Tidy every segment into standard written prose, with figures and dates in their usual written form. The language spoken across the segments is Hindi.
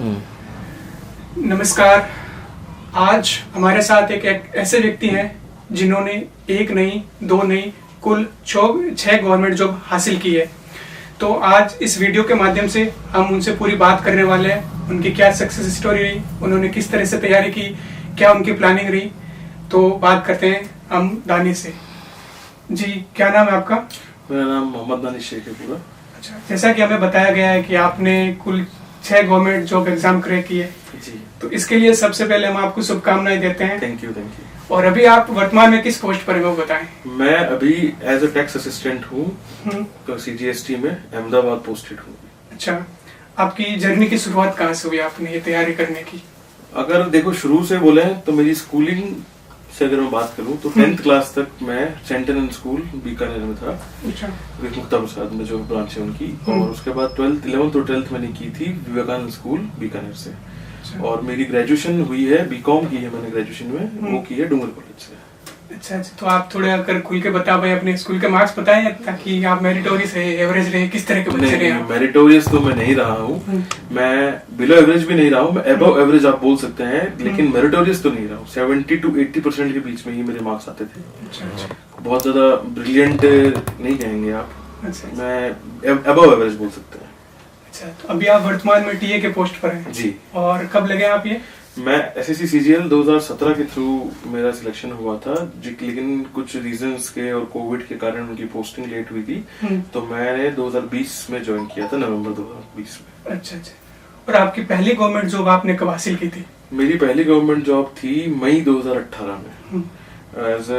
नमस्कार। आज हमारे साथ एक ऐसे व्यक्ति हैं जिन्होंने एक नहीं, दो नहीं, कुल 6 गवर्नमेंट जॉब हासिल की है। तो आज इस वीडियो के माध्यम से हम उनसे पूरी बात करने वाले हैं। उनकी क्या सक्सेस स्टोरी रही, उन्होंने किस तरह से तैयारी की, क्या उनकी प्लानिंग रही। तो बात करते हैं हम दानिश से। जी, क्या नाम है आपका? मेरा नाम मोहम्मद दानिश शेख है पूरा। अच्छा, जैसा कि हमें बताया गया है कि आपने कुल 6 गवर्नमेंट जॉब एग्जाम क्रैक किए जी, तो इसके लिए सबसे पहले हम आपको शुभकामनाएं देते हैं। Thank you. और अभी आप वर्तमान में किस पोस्ट पर हैं वो बताएं। मैं अभी एज अ टैक्स असिस्टेंट हूँ तो CGST में अहमदाबाद पोस्टेड हूँ। अच्छा, आपकी जर्नी की शुरुआत कहाँ से हुई आपने ये तैयारी करने की? अगर देखो शुरू से बोले तो मेरी स्कूलिंग से अगर मैं बात करूँ तो 10th क्लास तक मैं सेंटिनल स्कूल बीकानेर में था। अच्छा, मुक्ता प्रसाद में जो ब्रांच है उनकी। और उसके बाद 11th और 12th मैंने की थी विवेकानंद स्कूल बीकानेर से। और मेरी ग्रेजुएशन हुई है, बीकॉम की है मैंने ग्रेजुएशन में, वो की है डूंगर कॉलेज से। अच्छा, तो आप थोड़े अगर खुल के बता पाए अपने स्कूल के मार्क्स बताएं ताकि आप मेरिटोरियस रहे, एवरेज रहे, किस तरह के बच्चे रहे? मेरिटोरियस तो मैं नहीं रहा हूँ, मैं बिलो एवरेज भी नहीं रहा हूँ, मैं अबव एवरेज आप बोल सकते हैं, लेकिन मेरिटोरियस तो नहीं रहा हूँ। 70 to 80% के बीच में ही मेरे मार्क्स आते थे। अच्छा, बहुत ज्यादा ब्रिलियंट नहीं कहेंगे आप। अच्छा, मैं अबव एवरेज बोल सकते हैं। अच्छा, तो अभी आप वर्तमान में टीए के पोस्ट पर हैं जी। और कब लगे आप ये? मैं SSC CGL 2017 के थ्रू मेरा सिलेक्शन हुआ था, लेकिन कुछ रीजंस के और कोविड के कारण उनकी पोस्टिंग लेट हुई थी, तो मैंने 2020 में ज्वाइन किया था, नवंबर 2020 में। अच्छा, और आपकी पहली गवर्नमेंट जॉब आपने कब हासिल की थी? मेरी पहली गवर्नमेंट जॉब थी मई 2018 में। एज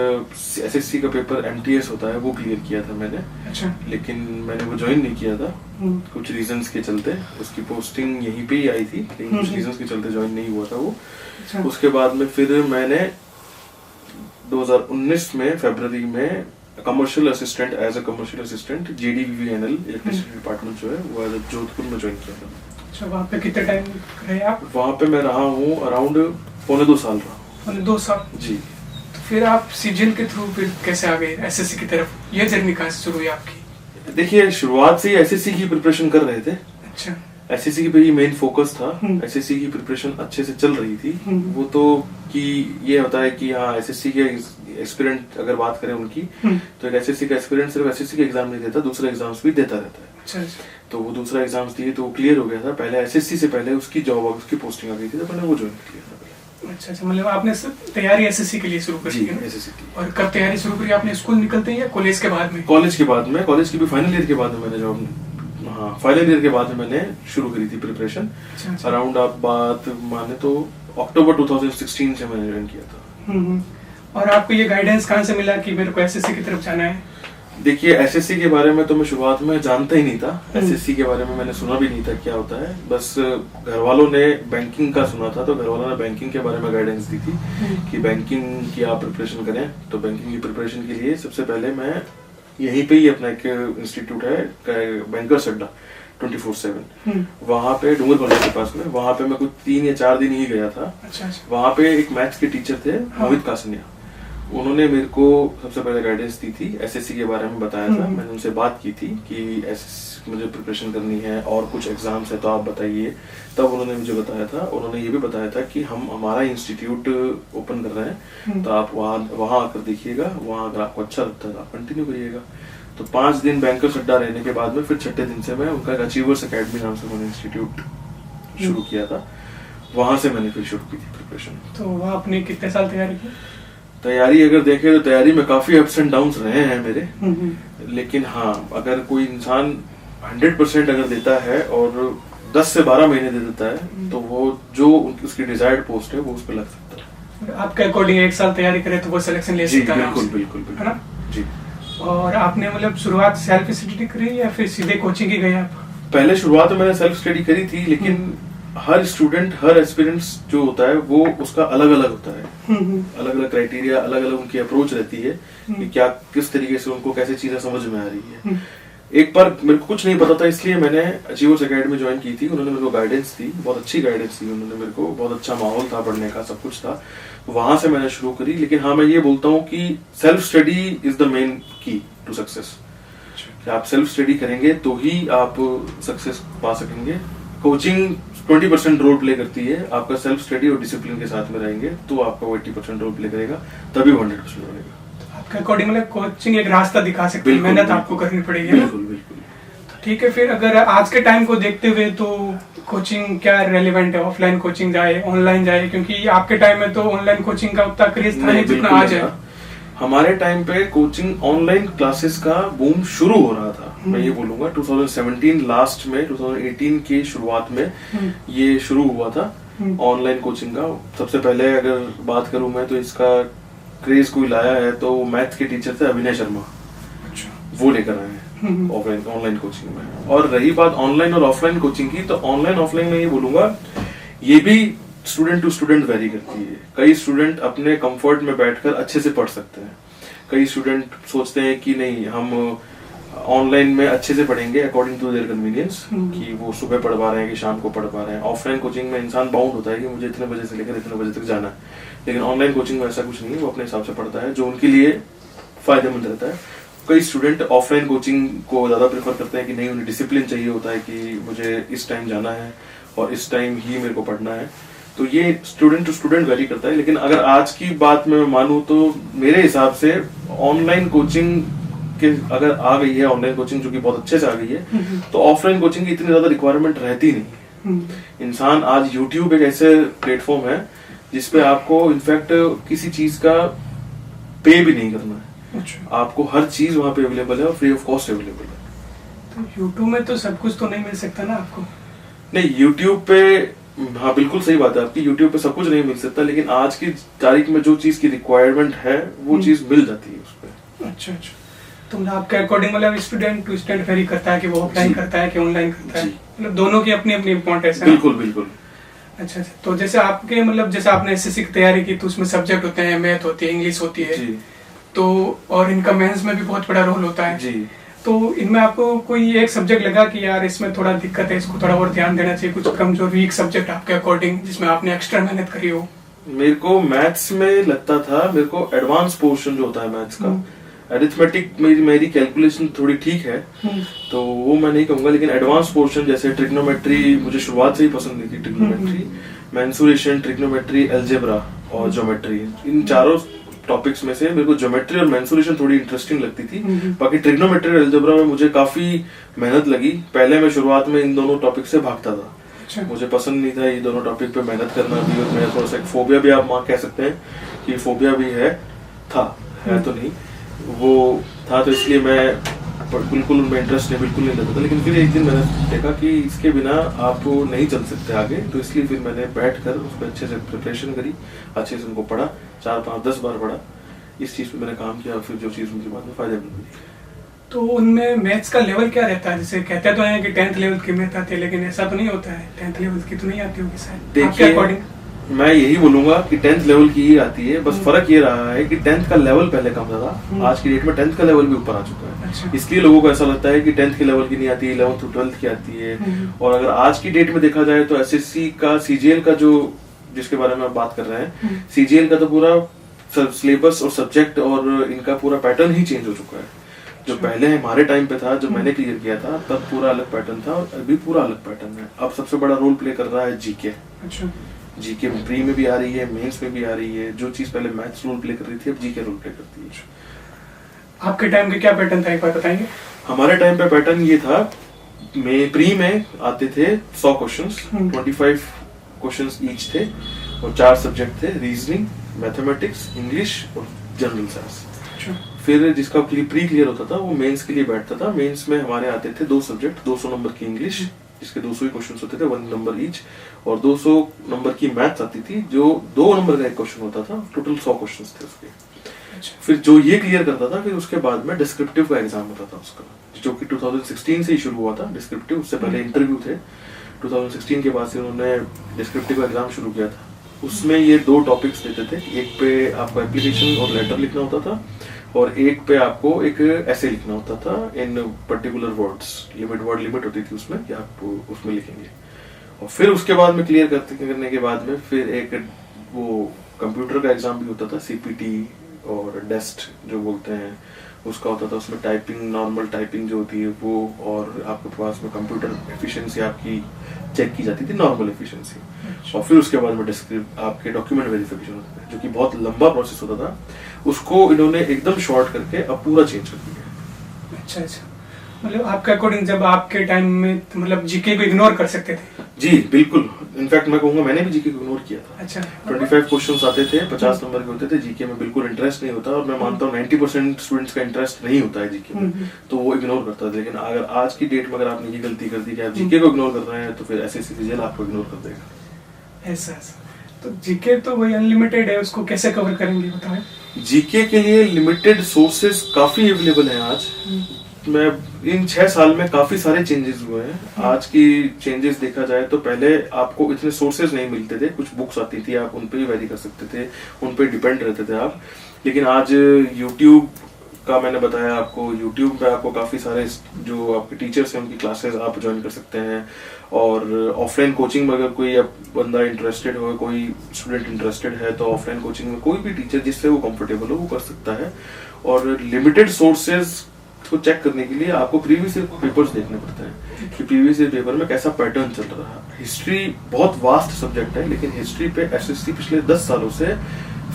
SSC का पेपर MTS होता है वो क्लियर किया था मैंने। अच्छा, लेकिन मैंने वो ज्वाइन नहीं किया था कुछ रीजंस के चलते। उसकी पोस्टिंग यहीं पे ही आई थी, लेकिन कुछ रीजंस के चलते ज्वाइन नहीं हुआ था वो। अच्छा, उसके बाद में फिर मैंने 2019 में फरवरी में commercial assistant as a commercial assistant JDVVNL electricity department जो है वो जोधपुर में ज्वाइन किया था। अच्छा, वहाँ पे कितने टाइम रहे आप? वहाँ पे मैं रहा हूँ अराउंड 1.25 साल रहा। 2 साल? जी। तो फिर आप सीजीएल के थ्रू फिर कैसे आ गए SSC की तरफ? ये जर्नी कहाँ से शुरू हुई आपकी? देखिए, शुरुआत से ही SSC की प्रिपरेशन कर रहे थे। अच्छा, SSC पे ही मेन फोकस था। SSC की प्रिपरेशन अच्छे से चल रही थी। वो तो कि ये होता है कि हाँ, SSC के एस्पिरेंट अगर बात करें उनकी, तो एक SSC का एस्पिरेंट सिर्फ SSC के एग्जाम नहीं देता, दूसरे एग्जाम्स भी देता रहता है। अच्छा, तो वो दूसरा एग्जाम्स दिए तो वो क्लियर हो गया था। पहले SSC से पहले उसकी जॉब उसकी पोस्टिंग आ गई थी, तो मैंने वो ज्वाइन किया था। अच्छा, मतलब आपने तैयारी SSC के लिए शुरू कर दी है? SSC की। और कब तैयारी शुरू करी आपने? स्कूल निकलते हैं या कॉलेज के बाद में? कॉलेज के बाद में, कॉलेज की भी फाइनल ईयर के बाद में मैंने जॉब, हाँ फाइनल ईयर के बाद में मैंने शुरू करी थी प्रिपरेशन। अच्छा, अराउंड आप बात माने तो अक्टूबर 2016 से मैंने ज्वाइन किया था। और आपको ये गाइडेंस कहाँ से मिला कि मेरे को SSC की तरफ जाना है? देखिए, SSC के बारे में तो मैं शुरुआत में जानता ही नहीं था। SSC के बारे में मैंने सुना भी नहीं था क्या होता है। बस घर वालों ने बैंकिंग का सुना था, तो घर वालों ने बैंकिंग के बारे में गाइडेंस दी थी कि बैंकिंग की आप प्रिपरेशन करें। तो बैंकिंग की प्रिपरेशन के लिए सबसे पहले मैं यहीं पे ही अपना एक इंस्टीट्यूट है बैंकर्स अड्डा 24/7, वहाँ पे डूंगर कॉलेज के पास में, वहाँ पे मैं कुछ 3 या 4 दिन ही गया था। अच्छा, वहाँ पे एक मैथ्स के टीचर थे, मोहित कासनिया। उन्होंने मेरे को सबसे पहले गाइडेंस दी थी, SSC के बारे में बताया था। मैंने उनसे बात की थी कि मुझे प्रिपरेशन करनी है और कुछ एग्जाम्स है तो आप बताइए। तब उन्होंने मुझे बताया था, उन्होंने ये भी बताया था कि हम हमारा इंस्टीट्यूट ओपन कर रहे हैं, तो आप वहाँ आकर देखिएगा, वहाँ अगर आपको अच्छा लगता है तो आप कंटिन्यू करिएगा। तो 5 दिन बैंकर्स अड्डा रहने के बाद में फिर 6ठे दिन से मैं उनका अचीवर्स अकेडमी नाम से मैंने इंस्टीट्यूट शुरू किया था। वहां से मैंने फिर शुरू की थी प्रिपरेशन। तो वहाँ आपने कितने साल तैयारी की? तैयारी अगर देखें तो तैयारी में काफी अप्स एंड डाउन्स रहे हैं मेरे। लेकिन हाँ, अगर कोई इंसान 100% अगर देता है और 10 से 12 महीने दे देता है तो वो जो उसकी डिजायर्ड पोस्ट है वो उस पर लग सकता है। आपके अकॉर्डिंग 1 साल तैयारी करे तो वो सिलेक्शन ले सकता है? बिल्कुल, है ना जी। और आपने मतलब शुरुआत सेल्फ स्टडी करी या फिर सीधे कोचिंग ही गए आप? पहले शुरुआत में मैंने सेल्फ स्टडी करी थी, लेकिन हर स्टूडेंट, हर एस्पिरेंट्स जो होता है वो उसका अलग अलग होता है। अलग अलग क्राइटेरिया, अलग अलग उनकी अप्रोच रहती है कि क्या किस तरीके से उनको कैसे चीजें समझ में आ रही है। एक बार मेरे को कुछ नहीं पता था, इसलिए मैंने अचीवर्स अकेडमी ज्वाइन की थी। उन्होंने मेरे को गाइडेंस दी, बहुत अच्छी गाइडेंस दी उन्होंने मेरे को, बहुत अच्छा माहौल था पढ़ने का, सब कुछ था। वहां से मैंने शुरू करी। लेकिन हाँ, मैं ये बोलता हूँ कि self study is the main की टू सक्सेस। आप सेल्फ स्टडी करेंगे तो ही आप सक्सेस पा सकेंगे। कोचिंग 20% रोल प्ले करती है, आपका सेल्फ स्टडी और डिसिप्लिन के साथ में रहेंगे तो आपका 80% रोल प्ले करेगा, तभी 100% बनेगा। आपके अकॉर्डिंग मतलब कोचिंग एक रास्ता दिखा सकती है, बिल्कुल, मेहनत बिल्कुल। आपको करनी पड़ेगी ना? बिल्कुल बिल्कुल। तो ठीक है, फिर अगर आज के टाइम को देखते हुए तो कोचिंग क्या रेलेवेंट है, ऑफलाइन कोचिंग जाए ऑनलाइन जाए? क्योंकि आपके टाइम में तो ऑनलाइन कोचिंग का उतना क्रेज था नहीं जितना बिल्कुल आज है। नहीं था। हमारे टाइम पे कोचिंग ऑनलाइन क्लासेस का बूम शुरू हो रहा था। मैं ये बोलूंगा 2017 लास्ट में 2018 की शुरुआत में ये शुरू हुआ था ऑनलाइन कोचिंग का। सबसे पहले अगर बात करूं मैं तो इसका क्रेज कोई लाया है तो मैथ्स के टीचर थे अभिनय शर्मा, वो लेकर आए हैं ऑनलाइन कोचिंग में। और रही बात ऑनलाइन और ऑफलाइन कोचिंग की, तो ऑनलाइन ऑफलाइन में ये बोलूंगा ये भी स्टूडेंट टू स्टूडेंट वेरी करती है। कई स्टूडेंट अपने कंफर्ट में बैठकर अच्छे से पढ़ सकते हैं, कई स्टूडेंट सोचते हैं कि नहीं हम ऑनलाइन में अच्छे से पढ़ेंगे अकॉर्डिंग टू देयर कन्वीनियंस, कि वो सुबह पढ़ पा रहे हैं कि शाम को पढ़ पा रहे हैं। ऑफलाइन कोचिंग में इंसान बाउंड होता है कि मुझे इतने बजे से लेकर इतने बजे तक जाना है, लेकिन ऑनलाइन कोचिंग में ऐसा कुछ नहीं है, वो अपने हिसाब से पढ़ता है जो उनके लिए फायदेमंद रहता है। कई स्टूडेंट ऑफलाइन कोचिंग को ज्यादा प्रेफर करते हैं कि नहीं, उन्हें डिसिप्लिन चाहिए होता है कि मुझे इस टाइम जाना है और इस टाइम ही मेरे को पढ़ना है। तो ये स्टूडेंट टू स्टूडेंट वेरी करता है। लेकिन अगर आज की बात में मानूं तो मेरे हिसाब से ऑनलाइन कोचिंग के अगर आ गई है ऑनलाइन कोचिंग जो कि बहुत अच्छे से आ गई है, तो ऑफलाइन कोचिंग की इतनी ज्यादा रिक्वायरमेंट रहती नहीं। इंसान आज यूट्यूब एक ऐसे प्लेटफॉर्म है जिसपे आपको इनफैक्ट किसी चीज का पे भी नहीं करना है। अच्छा। आपको हर चीज वहां पे अवेलेबल है और फ्री ऑफ कॉस्ट अवेलेबल है। तो यूट्यूब में तो सब कुछ तो नहीं मिल सकता ना आपको? नहीं, यूट्यूब पे हाँ बिल्कुल सही बात है आपकी, यूट्यूब पे सब कुछ नहीं मिल सकता, लेकिन आज की तारीख में जो चीज की रिक्वायरमेंट है वो चीज मिल जाती है उस पे। अच्छा अच्छा। तो मतलब आपके अकॉर्डिंग मतलब स्टूडेंट टू स्टूडेंट वेरी करता है कि वो ऑफलाइन जी। करता है कि ऑनलाइन करता है, जी। मतलब दोनों की अपनी अपनी इम्पोर्टेंस है। बिल्कुल बिल्कुल। अच्छा अच्छा। तो जैसे आपके मतलब जैसे आपने एसएससी की तैयारी की तो उसमें सब्जेक्ट होते हैं, मैथ होती है, इंग्लिश होती है, जी तो और इनका मेंस में भी बहुत बड़ा रोल होता है। जी। तो इनमें आपको कोई एक सब्जेक्ट लगा कि यार इसमें थोड़ा दिक्कत है, इसको थोड़ा और ध्यान देना चाहिए, कुछ कमजोर वीक सब्जेक्ट आपके अकॉर्डिंग जिसमें आपने एक्स्ट्रा मेहनत करी हो? मेरे को मैथ्स में लगता था, मेरे को एडवांस पोर्शन जो होता है मैथ्स का, अरिथमेटिक मेरी कैलकुलेशन थोड़ी ठीक है तो वो मैं नहीं कहूंगा, लेकिन एडवांस पोर्शन जैसे ट्रिग्नोमेट्री मुझे शुरुआत से ही पसंद नहीं थी। ट्रिग्नोमेट्री, मेंसुरेशन, ट्रिग्नोमेट्री, अलजेब्रा और ज्योमेट्री, इन चारों टॉपिक्स में से मेरे को ज्योमेट्री और मेंसुरेशन थोड़ी इंटरेस्टिंग लगती थी। बाकी ट्रिग्नोमेट्री और अलजेब्रा में मुझे काफी मेहनत लगी। पहले मैं शुरुआत में इन दोनों टॉपिक से भागता था। अच्छा। मुझे पसंद नहीं था ये दोनों टॉपिक पे मेहनत करना भी, और मेरा थोड़ा सा फोबिया भी आप कह सकते हैं कि फोबिया भी है तो नहीं, वो था, तो इसलिए मैं बिल्कुल उनमें इंटरेस्ट नहीं, बिल्कुल नहीं लगता था। लेकिन फिर एक दिन मैंने देखा कि इसके बिना आप नहीं चल सकते आगे, तो इसलिए फिर मैंने बैठकर उस पर अच्छे से प्रिपरेशन करी, अच्छे से उनको पढ़ा, 4, 5, 10 बार पढ़ा। इस चीज पे मैंने काम किया, फिर जो चीज मुझे बाद में फायदेमंद हुई। तो उनमें मैथ्स का लेवल क्या रहता है? जैसे कहते तो हैं कि 10th लेवल की मैथ आती है, लेकिन ऐसा तो नहीं होता है, 10th लेवल की तो नहीं आती होगी शायद आपके अकॉर्डिंग? मैं यही बोलूंगा कि 10th लेवल की ही आती है, बस फर्क ये रहा है कि 10th का लेवल पहले कम था, आज की डेट में 10th का लेवल भी ऊपर आ चुका है। अच्छा। इसलिए लोगों को ऐसा लगता है कि 10th के लेवल की नहीं आती, 11th to 12th की आती है। और अगर आज की डेट में देखा जाए तो एसएससी का सीजीएल का जो जिसके बारे में आप बात कर रहे हैं, सीजीएल का तो पूरा सिलेबस और सब्जेक्ट और इनका पूरा पैटर्न ही चेंज हो चुका है। जो पहले हमारे टाइम पे था, जब मैंने क्लियर किया था, तब पूरा अलग पैटर्न था और अभी पूरा अलग पैटर्न है। अब सबसे बड़ा रोल प्ले कर रहा है जीके। अच्छा। जीके प्री में भी आ रही है, मेंस में भी आ रही है। जो चीज पहले मैथ्स रोल प्ले कर रही थी, अब जीके रोल प्ले करती है। आपके टाइम के क्या पैटर्न था, एक बार बताएंगे? हमारे टाइम पे पैटर्न ये था, प्री में आते थे 100 क्वेश्चंस, 25 क्वेश्चंस ईच थे और 4 सब्जेक्ट थे, रीजनिंग, मैथमेटिक्स, इंग्लिश और जनरल साइंस। फिर जिसका प्री क्लियर होता था वो मेंस के लिए बैठता था। मेंस में हमारे आते थे 2 सब्जेक्ट, 200 नंबर की इंग्लिश जिसके 200 ही क्वेश्चन होते थे, 1 नंबर ईच, और 200 नंबर की मैथ्स आती थी जो 2 नंबर का एक क्वेश्चन होता था। टोटल 100 क्वेश्चन थे उसके। फिर जो ये क्लियर करता था, फिर उसके बाद में डिस्क्रिप्टिव का एग्जाम होता था उसका, जो कि 2016 से ही शुरू हुआ था डिस्क्रिप्टिव। उससे पहले इंटरव्यू थे, 2016 के बाद से उन्होंने डिस्क्रिप्टिव का एग्जाम शुरू किया था। उसमें ये 2 टॉपिक्स देते थे, एक पे आपको एप्लीकेशन और लेटर लिखना होता था और एक पे आपको एक ऐसे लिखना होता था इन पर्टिकुलर वर्ड्स। वर्ड लिमिट होती थी उसमें कि आप उसमें लिखेंगे। और फिर उसके बाद में क्लियर करने के बाद में फिर एक वो कंप्यूटर का एग्जाम भी होता था, सीपीटी और डेस्ट जो बोलते हैं, उसका होता था, उसमें टाइपिंग, नॉर्मल टाइपिंग जो होती है वो, और आपके पास में कंप्यूटर एफिशिएंसी आपकी चेक की जाती थी, नॉर्मल एफिशिएंसी। और फिर उसके बाद में डिस्क्रिप्ट आपके डॉक्यूमेंट वेरिफिकेशन होता है, जो कि बहुत लंबा प्रोसेस होता था, उसको इन्होंने एकदम शॉर्ट करके अब पूरा चेंज कर दिया। अच्छा अच्छा, मतलब आपके अकॉर्डिंग जब आपके टाइम में मतलब जीके को इग्नोर कर सकते थे? जी बिल्कुल, इनफैक्ट मैं कहूँगा मैंने भी जीके को इग्नोर किया था। अच्छा, 25 क्वेश्चंस आते थे, 50 नंबर के होते थे, जीके में बिल्कुल इंटरेस्ट नहीं होता, और मैं मानता हूँ 90% स्टूडेंट्स का इंटरेस्ट नहीं होता है जीके में, तो वो इग्नोर करता है। लेकिन अगर आज की डेट में अगर आपने ये गलती कर दी कि आप जीके को इग्नोर कर रहे हैं, तो फिर एसएससी सीजीएल आपको इग्नोर कर देगा। ऐसा तो जीके तो वही अनलिमिटेड है, उसको कैसे कवर करेंगे बताएं? जीके के लिए लिमिटेड सोर्सेज काफी अवेलेबल हैं आज। मैं इन 6 साल में काफी सारे चेंजेस हुए हैं। आज की चेंजेस देखा जाए तो पहले आपको इतने सोर्सेज नहीं मिलते थे, कुछ बुक्स आती थी, आप उन पे ही वेरी कर सकते थे, उन पे डिपेंड रहते थे आप। लेकिन आज यूट्यूब का मैंने बताया आपको, यूट्यूब पे आपको काफी सारे जो आपके टीचर्स हैं उनकी क्लासेस आप ज्वाइन कर सकते हैं। और ऑफलाइन कोचिंग में अगर कोई बंदा इंटरेस्टेड हो, कोई स्टूडेंट इंटरेस्टेड है, तो ऑफलाइन कोचिंग में कोई भी टीचर जिससे वो कंफर्टेबल हो वो कर सकता है। और लिमिटेड सोर्सेज को चेक करने के लिए आपको प्रीवियस ईयर पेपर्स देखने पड़ते हैं कि प्रीवियस ईयर पेपर में कैसा पैटर्न चल रहा है। हिस्ट्री बहुत वास्ट सब्जेक्ट है, लेकिन हिस्ट्री पे एसएससी पिछले 10 सालों से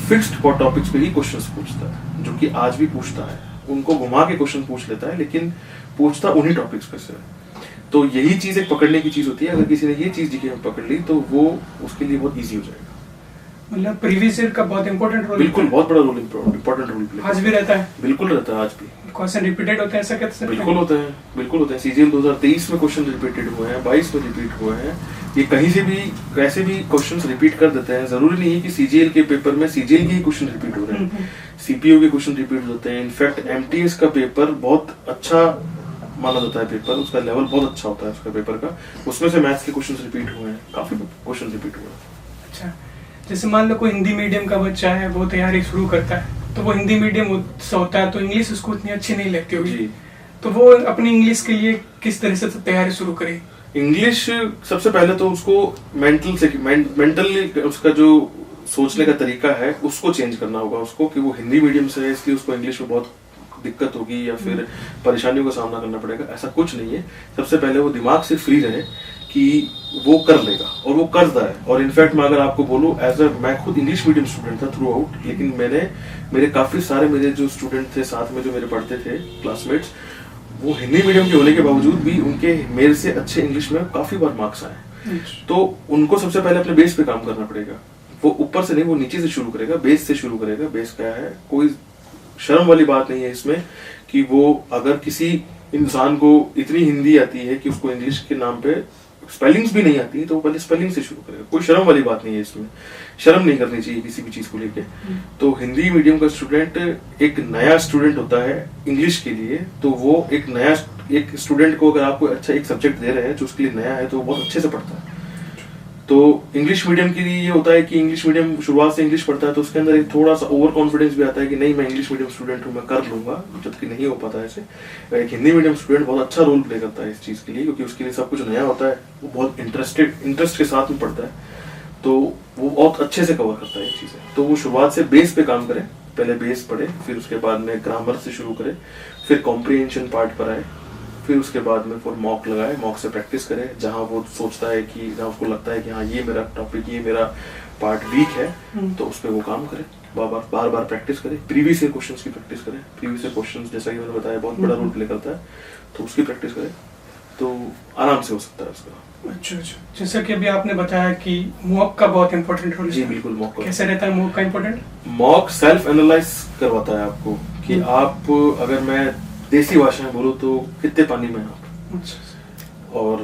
फिक्स्ड टॉपिक्स पे ही क्वेश्चंस पूछता है, जो कि आज भी पूछता है। उनको घुमा के क्वेश्चन पूछ लेता है, लेकिन पूछता उन्हीं टॉपिक्स पे से। तो यही चीज एक पकड़ने की चीज होती है। अगर किसी ने ये चीज जीके में पकड़ ली तो वो उसके लिए बहुत इजी हो जाएगा। मतलब प्रीवियस ईयर का बहुत इंपॉर्टेंट रोल, बिल्कुल बहुत बड़ा रोल, इंपॉर्टेंट रोल प्ले आज भी रहता है। बिल्कुल रहता है आज भी। क्वेश्चन रिपीटेड होते हैं ऐसा कहते हैं? बिल्कुल होते हैं, बिल्कुल होते हैं। सीजीएल 2023 में क्वेश्चन रिपीटेड हुए हैं, 22 में रिपीट हुए हैं। ये कहीं से भी कैसे भी क्वेश्चंस रिपीट कर देते हैं। जरूरी नहीं है कि सीजीएल के पेपर में सीजीएल के ही क्वेश्चन रिपीट हो रहे हैं, सीपीओ के क्वेश्चन रिपीट होते हैं। इनफैक्ट एमटीएस का पेपर बहुत अच्छा माना जाता है, पेपर उसका लेवल बहुत अच्छा होता है उसका पेपर का, उसमें से मैथ्स के क्वेश्चन रिपीट हुए हैं, काफी क्वेश्चन रिपीट हुए हैं। अच्छा, जैसे मान लो कोई हिंदी मीडियम का बच्चा है, वो तैयारी शुरू करता है, तो वो हिंदी मीडियम होता है तो इंग्लिश उसको इतनी अच्छी नहीं लगती होगी, तो वो अपनी इंग्लिश के लिए किस तरह से तैयारी शुरू करे? इंग्लिश सबसे पहले तो उसको मेंटली उसका जो सोचने का तरीका है उसको चेंज करना होगा उसको, कि वो हिंदी मीडियम से है इसलिए उसको इंग्लिश में बहुत दिक्कत होगी या फिर परेशानियों का सामना करना पड़ेगा, ऐसा कुछ नहीं है। सबसे पहले वो दिमाग से फ्री रहे कि वो कर लेगा, और वो करता है। और इनफैक्ट मैं अगर आपको बोलूं, मैं खुद इंग्लिश मीडियम स्टूडेंट था थ्रू आउट, लेकिन मेरे काफी सारे मेरे जो स्टूडेंट थे साथ में जो मेरे पढ़ते थे क्लासमेट्स, वो हिंदी मीडियम के होने के बावजूद भी उनके मेरे से अच्छे इंग्लिश में काफी बार मार्क्स आए। तो उनको सबसे पहले अपने बेस पे काम करना पड़ेगा। वो ऊपर से नहीं, वो नीचे से शुरू करेगा, बेस से शुरू करेगा। बेस क्या है, कोई शर्म वाली बात नहीं है इसमें कि वो अगर किसी इंसान को इतनी हिंदी आती है कि उसको इंग्लिश के नाम पे स्पेलिंग्स भी नहीं आती, तो वो पहले स्पेलिंग से शुरू करेगा। कोई शर्म वाली बात नहीं है इसमें, शर्म नहीं करनी चाहिए किसी भी चीज को लेके। तो हिंदी मीडियम का स्टूडेंट एक नया स्टूडेंट होता है इंग्लिश के लिए, तो वो एक स्टूडेंट को अगर आप कोई अच्छा एक सब्जेक्ट दे रहे हैं जो उसके लिए नया है, तो वो बहुत अच्छे से पढ़ता है। तो इंग्लिश मीडियम के लिए ये होता है कि इंग्लिश मीडियम शुरुआत से इंग्लिश पढ़ता है, तो उसके अंदर एक थोड़ा सा ओवर कॉन्फिडेंस भी आता है कि नहीं, मैं इंग्लिश मीडियम स्टूडेंट हूँ, मैं कर लूंगा, जबकि नहीं हो पाता ऐसे। एक हिंदी मीडियम स्टूडेंट बहुत अच्छा रोल प्ले करता है इस चीज के लिए, क्योंकि उसके लिए सब कुछ नया होता है, वो बहुत इंटरेस्ट के साथ में पढ़ता है, तो वो बहुत अच्छे से कवर करता है ये चीजें। तो वो शुरुआत से बेस पे काम करे, पहले बेस पढ़े, फिर उसके बाद में ग्रामर से शुरू करे, फिर कॉम्प्रिहेंशन पार्ट पर आए, फिर उसके बाद में फिर मॉक लगाए, मॉक से प्रैक्टिस करे। जहां वो सोचता है कि जहां उसको लगता है कि हाँ ये मेरा टॉपिक, ये मेरा पार्ट वीक है, तो उस पर वो काम करे, बार बार प्रैक्टिस करे। प्रीवियस ईयर क्वेश्चंस की प्रैक्टिस करे। प्रीवियस ईयर क्वेश्चंस जैसा कि मैंने बताया बहुत बड़ा रोल प्ले करता है, तो उसकी प्रैक्टिस करे तो आराम से हो सकता है उसका। अच्छा, जैसा कि अभी आपने बताया कि मॉक का बहुत इंपॉर्टेंट रोल है। जी बिल्कुल, मॉक कैसे रहता है मॉक का इंपॉर्टेंट? मॉक सेल्फ एनालाइज करवाता है आपको कि आप, अगर मैं देसी भाषा में बोलूं तो कितने पानी में आप। अच्छा। और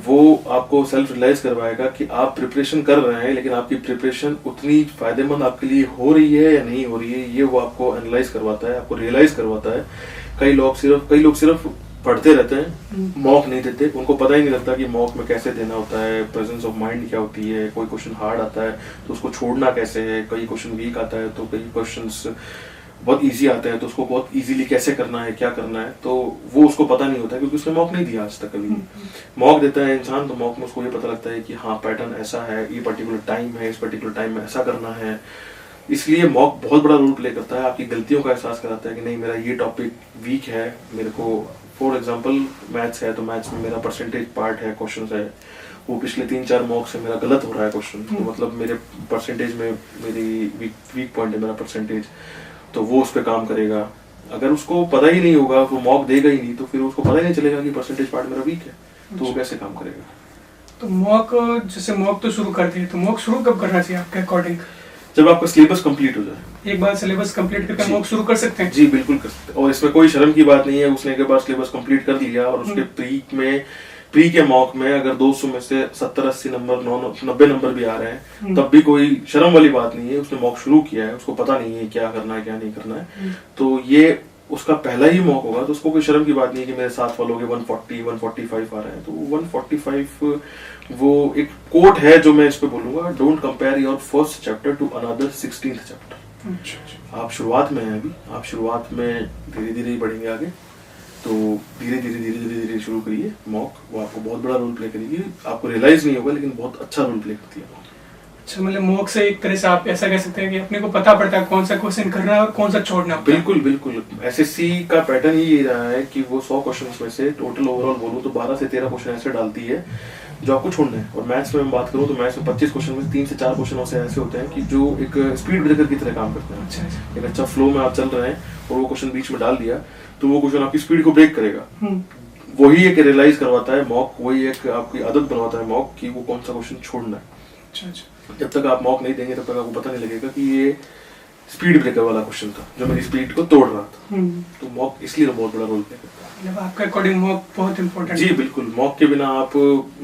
वो आपको सेल्फ रियलाइज करवाएगा कि आप प्रिपरेशन कर रहे हैं, लेकिन आपकी प्रिपरेशन उतनी फायदेमंद आपके लिए हो रही है या नहीं हो रही है, ये वो आपको एनालाइज करवाता है, आपको रियलाइज करवाता है। कई लोग सिर्फ पढ़ते रहते हैं, मॉक नहीं देते, उनको पता ही नहीं लगता कि मॉक में कैसे देना होता है, प्रेजेंस ऑफ माइंड क्या होती है, कोई क्वेश्चन हार्ड आता है तो उसको छोड़ना कैसे है, कई क्वेश्चन वीक आता है तो कई क्वेश्चंस बहुत इजी आते हैं तो उसको बहुत इजीली कैसे करना है, क्या करना है, तो वो उसको पता नहीं होता है क्योंकि उसने मॉक नहीं दिया आज तक कभी। मॉक देता है इंसान तो मॉक में उसको ये पता लगता है कि हाँ पैटर्न ऐसा है, ये पर्टिकुलर टाइम है, इस पर्टिकुलर टाइम में ऐसा करना है, इसलिए मॉक बहुत बड़ा रोल प्ले करता है, आपकी गलतियों का एहसास कराता है कि नहीं मेरा ये टॉपिक वीक है, मेरे को फॉर एग्जांपल मैथ्स है तो मैथ्स में मेरा परसेंटेज पार्ट है, क्वेश्चन है वो पिछले 3-4 मॉक से मेरा गलत हो रहा है क्वेश्चन, तो मतलब मेरे परसेंटेज में मेरी वीक पॉइंट है मेरा परसेंटेज, तो वो उस पर काम करेगा। अगर उसको पता ही नहीं होगा, वो मॉक देगा ही नहीं, तो फिर उसको पता ही नहीं चलेगा कि परसेंटेज पार्ट मेरा वीक है, तो वो कैसे काम करेगा। तो मॉक, जैसे मॉक तो शुरू कर दिए, तो मॉक शुरू कब करना चाहिए आपके अकॉर्डिंग? जब आपका सिलेबस कंप्लीट हो जाए। एक बार सिलेबस कंप्लीट करके मॉक शुरू कर सकते हैं? जी बिल्कुल कर सकते हैं, और इसमें कोई शर्म की बात नहीं है। उसने एक बार सिलेबस कंप्लीट कर लिया और उसके प्री के मॉक में अगर 200 में से 70-80 नंबर 90 नंबर भी आ रहे हैं, तब भी कोई शर्म वाली बात नहीं है। उसने मॉक शुरू किया है, उसको पता नहीं है क्या करना है क्या नहीं करना है, तो ये उसका पहला ही मॉक होगा, तो उसको कोई शर्म की बात नहीं है कि मेरे साथ वालों के 140-145 आ रहे हैं। तो 145 वो एक कोट है जो मैं इस पे बोलूंगा, don't compare your first chapter two another 16th chapter. आप शुरुआत में हैं अभी, आप शुरुआत में धीरे धीरे ही बढ़ेंगे आगे, तो धीरे धीरे शुरू करिए मॉक, वो आपको बहुत बड़ा रोल प्ले करेगी। आपको रियलाइज नहीं होगा लेकिन बहुत अच्छा रोल प्ले करती है। अच्छा, मतलब मॉक से एक तरह से आप ऐसा कह सकते हैं कि अपने को पता पड़ता है कौन सा क्वेश्चन करना है और कौन सा छोड़ना है। बिल्कुल बिल्कुल, एसएससी का पैटर्न ही रहा है कि वो 100 क्वेश्चंस में से टोटल ओवरऑल बोलूं तो 12 से 13 क्वेश्चन ऐसे डालती है जो आपको छोड़ना है। और मैथ्स में मैं बात करूं तो मैथ्स में 25 क्वेश्चन में 3 से 4 क्वेश्चन ऐसे होते हैं कि जो एक स्पीड ब्रेकर की तरह काम करते हैं। अच्छा। एक अच्छा फ्लो में आप चल रहे हैं और वो क्वेश्चन बीच में डाल दिया तो वो क्वेश्चन आपकी स्पीड को ब्रेक करेगा। वही एक रियलाइज करवाता है मॉक, वही एक आपकी आदत बनवाता है मॉक कि वो कौन सा क्वेश्चन छोड़ना है। अच्छा। जब तक आप मॉक नहीं देंगे तब तक आपको पता नहीं लगेगा कि ये स्पीड ब्रेकर वाला क्वेश्चन था जो मेरी स्पीड को तोड़ रहा था। तो मॉक इसलिए बहुत बड़ा रोल प्ले करता है। मतलब आपके अकॉर्डिंग मॉक बहुत इंपॉर्टेंट जी बिल्कुल, मॉक के बिना आप,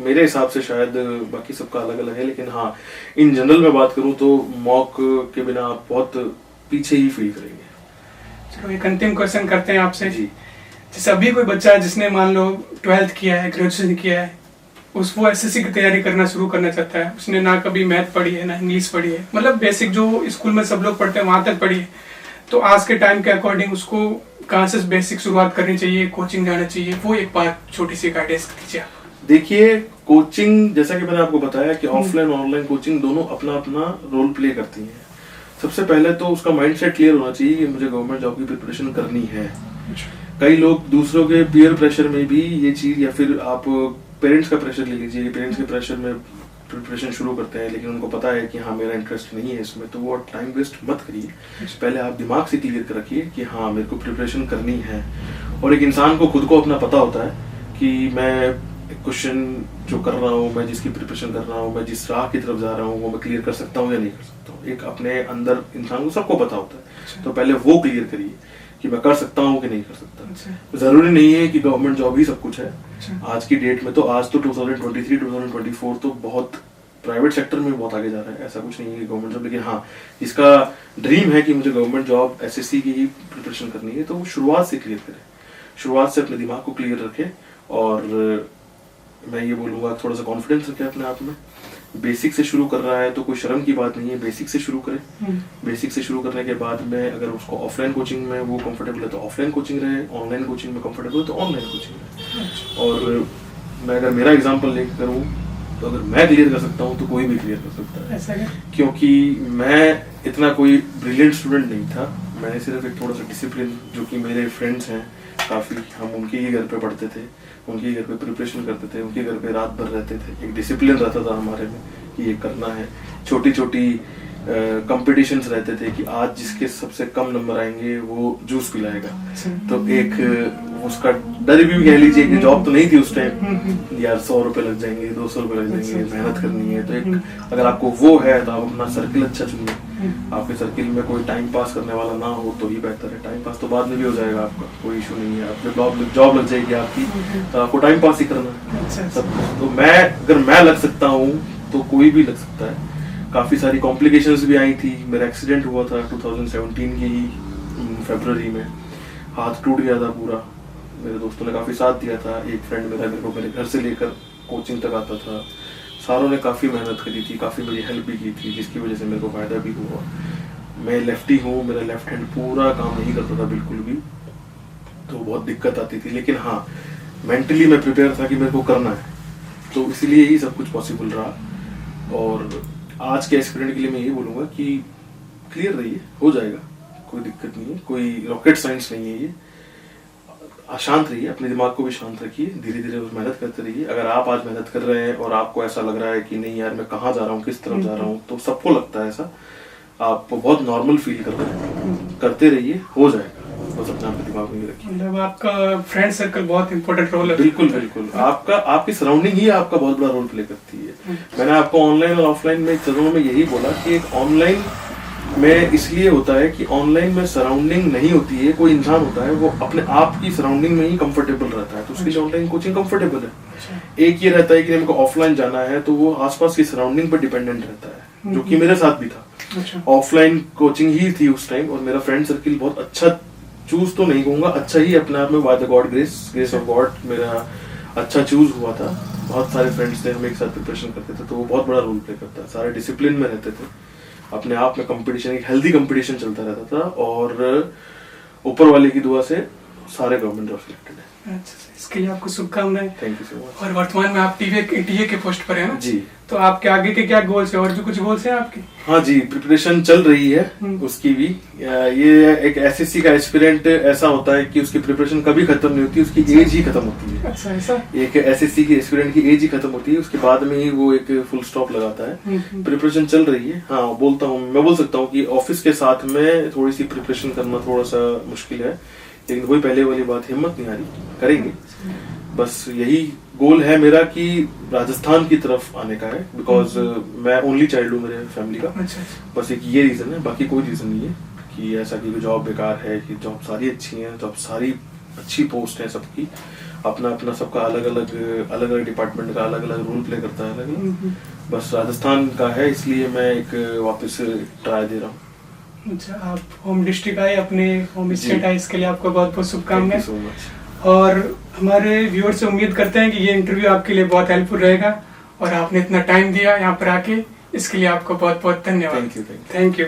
मेरे हिसाब से शायद बाकी सबका अलग अलग है, लेकिन हाँ इन जनरल में बात करूं तो मॉक के बिना आप बहुत पीछे ही फील करेंगे। चलो एक अंतिम क्वेश्चन करते हैं आपसे जी। जैसे अभी कोई बच्चा है जिसने मान लो 12th किया है, ग्रेजुएशन किया है, वो एसएससी की तैयारी करना शुरू करना चाहता है, उसने ना कभी मैथ पढ़ी है ना इंग्लिश पढ़ी है, मतलब बेसिक जो स्कूल में सब लोग पढ़ते हैं वहां तक पढ़ी है, तो आज के टाइम के अकॉर्डिंग उसको कहाँ से बेसिक शुरुआत करनी चाहिए, कोचिंग जाना चाहिए, वो एक बार छोटी सी गाइडेंस दीजिए आप। देखिए कोचिंग, जैसा कि मैंने आपको बताया कि ऑफलाइन ऑनलाइन कोचिंग दोनों अपना अपना रोल प्ले करती हैं। सबसे पहले तो उसका माइंडसेट क्लियर होना चाहिए कि मुझे गवर्नमेंट जॉब की प्रिपरेशन करनी है। कई लोग दूसरों के पीयर प्रेशर में भी ये चीज, या फिर आप पेरेंट्स का प्रेशर ले लीजिए, पेरेंट्स के प्रेशर में प्रिपरेशन शुरू करते हैं लेकिन उनको पता है कि हाँ मेरा इंटरेस्ट नहीं है इसमें, तो वो टाइम वेस्ट मत करिए। पहले आप दिमाग से क्लियर कर रखिए कि हाँ मेरे को प्रिपरेशन करनी है। और एक इंसान को खुद को अपना पता होता है कि मैं क्वेश्चन जो कर रहा हूँ, मैं जिसकी प्रिपरेशन कर रहा हूँ, मैं जिस राह की तरफ जा रहा हूँ वो मैं क्लियर कर सकता हूँ या नहीं कर सकता हूँ। एक अपने अंदर इंसान को सबको पता होता है, तो पहले वो क्लियर करिए कि मैं कर सकता हूँ कि नहीं कर सकता। जरूरी नहीं है कि गवर्नमेंट जॉब ही सब कुछ है। आज की डेट में तो, आज तो 2023-2024 तो बहुत प्राइवेट सेक्टर में बहुत आगे जा रहा है, ऐसा कुछ नहीं है कि गवर्नमेंट जॉब। लेकिन हाँ जिसका ड्रीम है कि मुझे गवर्नमेंट जॉब एसएससी की ही प्रिपरेशन करनी है, तो वो शुरुआत से क्लियर करे, शुरुआत से अपने दिमाग को क्लियर रखे। और मैं ये बोलूँगा थोड़ा सा कॉन्फिडेंस रखे अपने आप में। बेसिक से शुरू कर रहा है तो कोई शर्म की बात नहीं है, बेसिक से शुरू करें। बेसिक से शुरू करने के बाद में अगर उसको ऑफलाइन कोचिंग में वो कंफर्टेबल है तो ऑफलाइन कोचिंग रहे, ऑनलाइन कोचिंग में कंफर्टेबल है तो ऑनलाइन कोचिंग रहे। और मैं अगर मेरा एग्जांपल लेकर करूँ तो अगर मैं क्लियर कर सकता हूँ तो कोई भी क्लियर कर सकता है। ऐसा क्योंकि मैं इतना कोई ब्रिलियंट स्टूडेंट नहीं था, मैंने सिर्फ एक थोड़ा सा डिसिप्लिन, जो कि मेरे फ्रेंड्स हैं काफ़ी, हम उनके ही घर पे पढ़ते थे, उनके घर पे प्रिपरेशन करते थे, उनके घर पे रात भर रहते थे। एक डिसिप्लिन रहता था हमारे में कि ये करना है। छोटी छोटी कंपटीशंस रहते थे कि आज जिसके सबसे कम नंबर आएंगे वो जूस पिलाएगा। तो एक उसका डर भी कह लीजिए कि जॉब तो नहीं थी उस टाइम, यार 100 रुपए लग जाएंगे, 200 रुपए लग जाएंगे, मेहनत करनी है। तो एक अगर आपको वो है तो आप अपना सर्किल अच्छा चुनिए। आपके सर्किल में कोई टाइम पास करने वाला ना हो तो ही बेहतर है। टाइम पास तो बाद में भी हो जाएगा आपका, कोई इशू नहीं है। आपके जॉब लग जाएगी आपकी, तो आपको टाइम पास ही करना है सब। तो अगर मैं लग सकता हूँ तो कोई भी लग सकता है। काफ़ी सारी कॉम्प्लिकेशंस भी आई थी। मेरा एक्सीडेंट हुआ था 2017 की ही फरवरी में, हाथ टूट गया था पूरा। मेरे दोस्तों ने काफ़ी साथ दिया था। एक फ्रेंड मेरा मेरे को मेरे घर से लेकर कोचिंग तक आता था। सारों ने काफ़ी मेहनत करी थी, काफ़ी मेरी हेल्प भी की थी, जिसकी वजह से मेरे को फ़ायदा भी हुआ। मैं लेफ्टी हूँ, मेरा लेफ्ट हैंड पूरा काम नहीं करता था बिल्कुल भी, तो बहुत दिक्कत आती थी। लेकिन हाँ मेंटली मैं प्रिपेयर था कि मेरे को करना है, तो इसीलिए ही सब कुछ पॉसिबल रहा। और आज के एक्सपीरियंस के लिए मैं यही बोलूँगा कि क्लियर रहिए, हो जाएगा, कोई दिक्कत नहीं है, कोई रॉकेट साइंस नहीं है ये। शांत रहिए, अपने दिमाग को भी शांत रखिए, धीरे धीरे मेहनत करते रहिए। अगर आप आज मेहनत कर रहे हैं और आपको ऐसा लग रहा है कि नहीं यार मैं कहाँ जा रहा हूँ, किस तरफ जा रहा हूँ, तो सबको लगता है ऐसा, आप बहुत नॉर्मल फील कर रहे हैं, करते रहिए, हो जाएगा। बस अपने आप दिमाग में रखिए। मतलब आपका फ्रेंड सर्कल बहुत इंपॉर्टेंट रोल है। बिल्कुल बिल्कुल, आपका आपकी सराउंडिंग ही आपका बहुत बड़ा रोल प्ले करती है। मैंने आपको ऑनलाइन और ऑफलाइन में चरणों में यही बोला कि एक ऑनलाइन में इसलिए होता है कि ऑनलाइन में सराउंडिंग नहीं होती है, कोई इंसान होता है वो अपने आप की सराउंडिंग में ही कंफर्टेबल रहता है, तो उसके लिए ऑनलाइन कोचिंग कंफर्टेबल है। एक ये रहता है कि मेरे को ऑफलाइन जाना है तो वो आसपास की सराउंडिंग पर डिपेंडेंट रहता है, जो कि मेरे साथ भी था। ऑफलाइन कोचिंग ही थी उस टाइम, और मेरा फ्रेंड सर्किल बहुत अच्छा, चूज तो नहीं कहूंगा, अच्छा ही अपने आप में, by the God grace of God मेरा अच्छा चूज हुआ था। बहुत सारे फ्रेंड्स थे, हम एक साथ प्रिपरेशन करते थे, तो वो बहुत बड़ा रोल प्ले करता है। सारे डिसिप्लिन में रहते थे, अपने आप में कंपटीशन, एक हेल्दी कंपटीशन चलता रहता था, और ऊपर वाले की दुआ से सारे गवर्नमेंट जॉब सिलेक्टेड है। अच्छा, इसके लिए आपको शुभकामनाएं। Thank you so much. और वर्तमान में आप टीए के पोस्ट पर है ना जी, तो आपके आगे के क्या गोल्स है, और भी कुछ गोल्स हैं आपके? हाँ जी, प्रिपरेशन चल रही है उसकी भी। ये एक एसएससी का एस्पिरेंट ऐसा होता है कि उसकी प्रिपरेशन कभी खत्म नहीं होती, उसकी एज ही खत्म होती है। अच्छा, ऐसा? एक एसएससी की एस्पिरेंट की एज ही खत्म होती है, उसके बाद में ही वो एक फुल स्टॉप लगाता है। प्रिपरेशन चल रही है। हाँ, मैं बोल सकता हूँ कि ऑफिस के साथ में थोड़ी सी प्रिपरेशन करना थोड़ा सा मुश्किल है, लेकिन वही पहले वाली बात, हिम्मत नहीं आ रही, करेंगे। बस यही गोल है मेरा कि राजस्थान की तरफ आने का है, बिकॉज मैं ओनली चाइल्ड हूँ मेरे फैमिली का। अच्छा। बस एक ये रीजन है, बाकी कोई रीजन नहीं है कि ऐसा कि जॉब बेकार है, कि जॉब सारी अच्छी है, जॉब सारी अच्छी पोस्ट है सबकी, अपना अपना सबका अलग अलग डिपार्टमेंट का अलग अलग रोल प्ले करता है, अलग अलग। बस राजस्थान का है, इसलिए मैं एक वापस ट्राई दे रहा हूँ। अच्छा, आप होम डिस्ट्रिक्ट आए, अपने होम स्टेट आए, इसके लिए आपको बहुत बहुत शुभकामनाएं। So much. और हमारे व्यूअर्स से उम्मीद करते हैं कि ये इंटरव्यू आपके लिए बहुत हेल्पफुल रहेगा, और आपने इतना टाइम दिया यहाँ पर आके, इसके लिए आपको बहुत बहुत धन्यवाद। Thank you. Thank you.